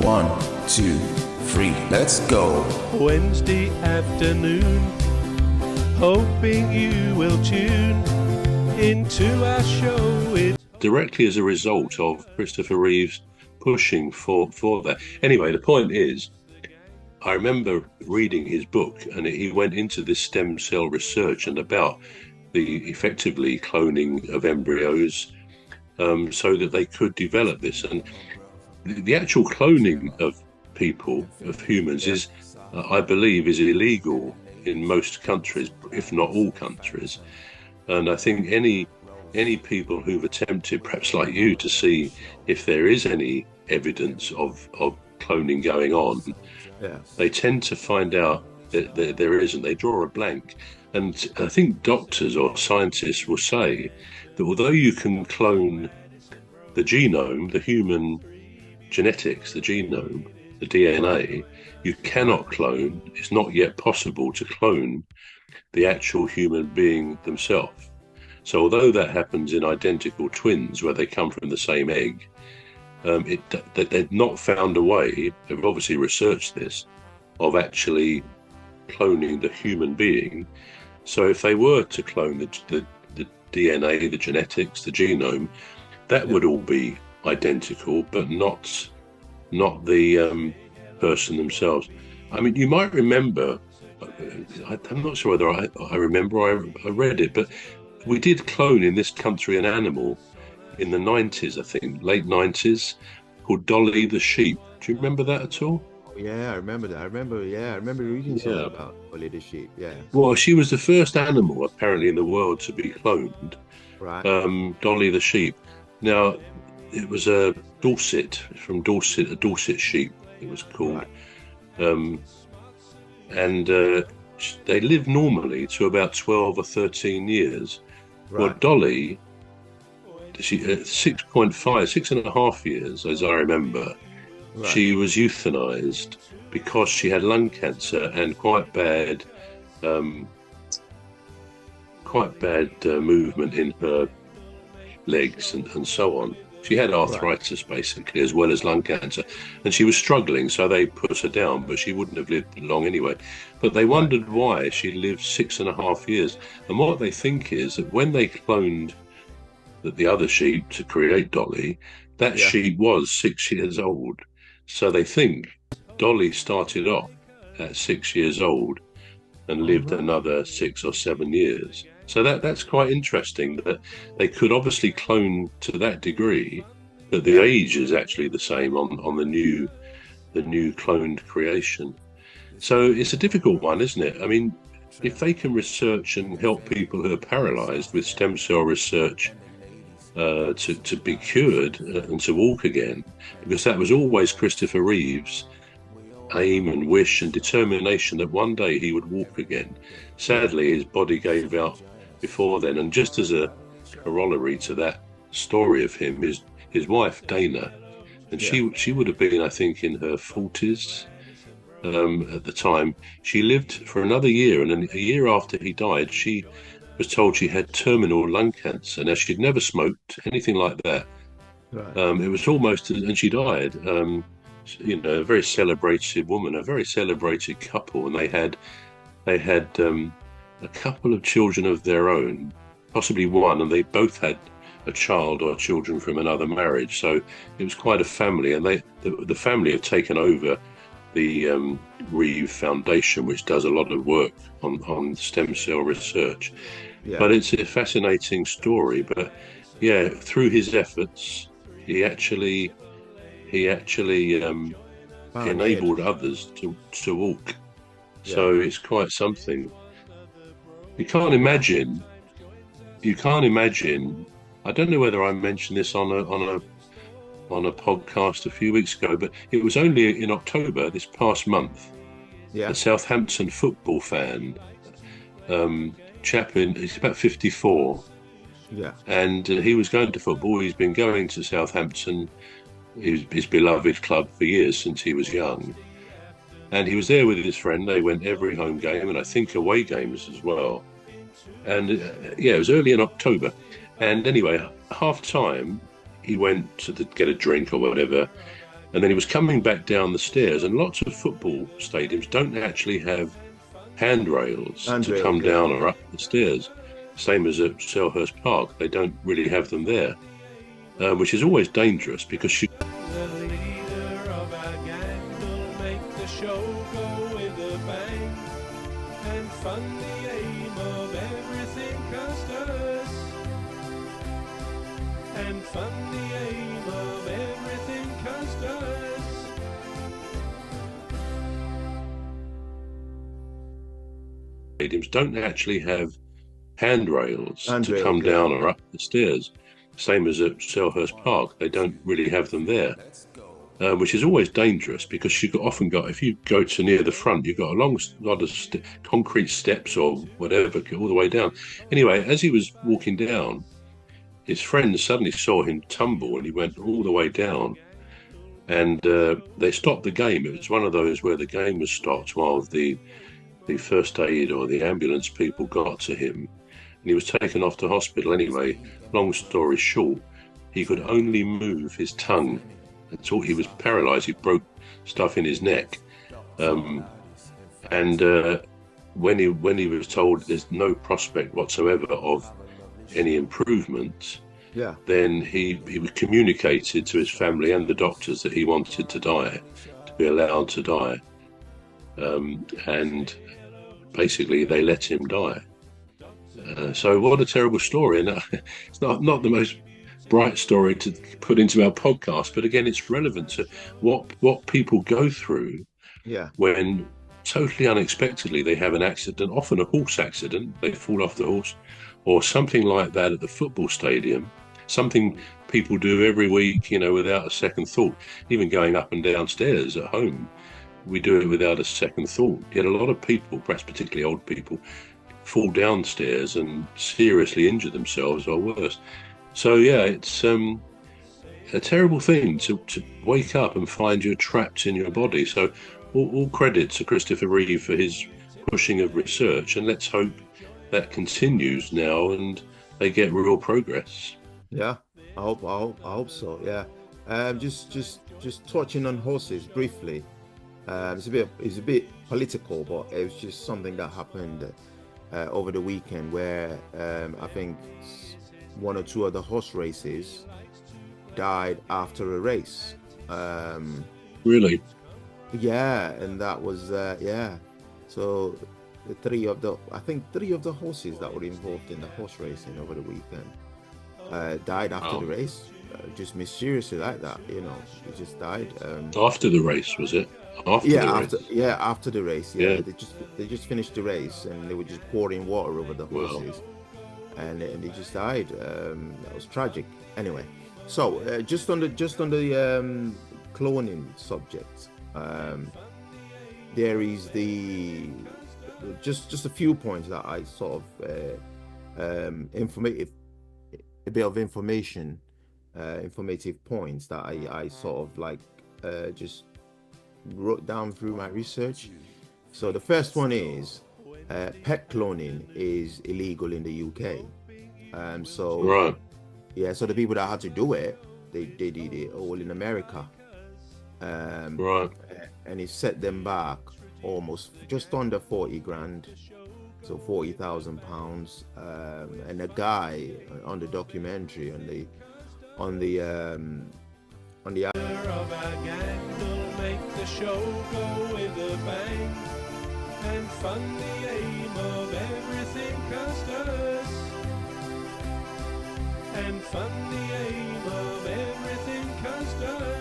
1, 2, 3, let's go. Wednesday afternoon, hoping you will tune into our show. Directly as a result of Christopher Reeve's pushing for that. Anyway, the point is, I remember reading his book, and he went into this stem cell research and about the effectively cloning of embryos so that they could develop this. And the actual cloning of people, of humans, is, I believe, is illegal in most countries, if not all countries. And I think any people who've attempted, perhaps like you, to see if there is any evidence of cloning going on, they tend to find out that there isn't. They draw a blank. And I think doctors or scientists will say that although you can clone the genome, the human genetics, the genome, the DNA, you cannot clone, it's not yet possible to clone the actual human being themselves. So although that happens in identical twins where they come from the same egg, they've not found a way, they've obviously researched this, of actually cloning the human being. So if they were to clone the DNA, the genetics, the genome, that would all be identical, but not the person themselves. I mean, you might remember, I'm not sure whether I remember or I read it, but we did clone in this country an animal in the 90s, I think, late 90s, called Dolly the sheep. Do you remember that at all? Yeah, I remember that. I remember reading something about Dolly the sheep. Yeah. Well, she was the first animal apparently in the world to be cloned. Right. Dolly the sheep. Now, it was a Dorset sheep. It was called, right. And they live normally to about 12 or 13 years. Right. Well, Dolly, she 6.5 years, as I remember. Right. She was euthanized because she had lung cancer and quite bad movement in her legs and so on. She had arthritis, basically, as well as lung cancer, and she was struggling, so they put her down, but she wouldn't have lived long anyway. But they wondered why she lived 6.5 years, and what they think is that when they cloned the other sheep to create Dolly, that sheep was 6 years old. So they think Dolly started off at 6 years old and lived another 6 or 7 years. So that's quite interesting, that they could obviously clone to that degree, that the age is actually the same on the new cloned creation. So it's a difficult one, isn't it? I mean, if they can research and help people who are paralyzed with stem cell research to be cured and to walk again, because that was always Christopher Reeve's aim and wish and determination, that one day he would walk again. Sadly, his body gave out before then, and just as a corollary to that story of him, his wife Dana, and she would have been, I think, in her 40s at the time. She lived for another year, and then a year after he died, she was told she had terminal lung cancer. Now, she'd never smoked, anything like that. Right. It was almost, and she died. A very celebrated woman, a very celebrated couple, and they had a couple of children of their own, possibly one, and they both had a child or children from another marriage. So it was quite a family, and the family have taken over the Reeve Foundation, which does a lot of work on stem cell research. Yeah. But it's a fascinating story. But yeah, through his efforts, he actually enabled others to walk. Yeah. So it's quite something. You can't imagine. I don't know whether I mentioned this on a podcast a few weeks ago, but it was only in October this past month. Yeah. A Southampton football fan, he's about 54. Yeah. And he was going to football. He's been going to Southampton, his beloved club, for years, since he was young. And he was there with his friend. They went every home game, and I think away games as well. And it was early in October. And anyway, half time, he went to get a drink or whatever, And then he was coming back down the stairs, and lots of football stadiums don't actually have handrails to come down or up the stairs. Same as at Selhurst Park, they don't really have them there, which is always dangerous because you. The leader of our gang will make the show go with a bang and fund the aim of everything Custis. And fund the aim of everything Custis. Stadiums don't actually have handrails to come down or up the stairs. Same as at Selhurst Park, they don't really have them there, which is always dangerous because you've often got, if you go to near the front, you've got a long lot of concrete steps or whatever all the way down. Anyway, as he was walking down, his friends suddenly saw him tumble and he went all the way down. And they stopped the game. It was one of those where the game was stopped while the first aid or the ambulance people got to him. And he was taken off to hospital anyway. Long story short, he could only move his tongue until he was paralysed. He broke stuff in his neck. When he was told there's no prospect whatsoever of any improvement, then he communicated to his family and the doctors that he wanted to die, to be allowed to die. And basically they let him die. So what a terrible story. And it's not the most bright story to put into our podcast, but again, it's relevant to what people go through when totally unexpectedly they have an accident, often a horse accident, they fall off the horse, or something like that at the football stadium, something people do every week, without a second thought. Even going up and down stairs at home, we do it without a second thought. Yet a lot of people, perhaps particularly old people, fall downstairs and seriously injure themselves or worse. So it's a terrible thing to wake up and find you're trapped in your body. So all credit to Christopher Reeve for his pushing of research, and let's hope that continues now and they get real progress. I hope so. Just touching on horses briefly. It's a bit political, but it was just something that happened over the weekend where I think one or two of the horse races died after a race. Really? Yeah, and that was So three of the horses that were involved in the horse racing over the weekend died after the race. Just mysteriously like that, it just died. After the race, was it? After the race. Yeah. They just finished the race and they were just pouring water over the horses, and they just died. That was tragic. Anyway, so just on the cloning subject, there is just a few points that I sort of informative points that I sort of like just wrote down through my research. So the first one is pet cloning is illegal in the UK. So the people that had to do it, they did it all in America. And it set them back almost just under 40 grand, so 40,000 pounds. And a guy on the documentary on the of our gang will make the show go with a bang and fund the aim of everything Custis. And fund the aim of everything Custis.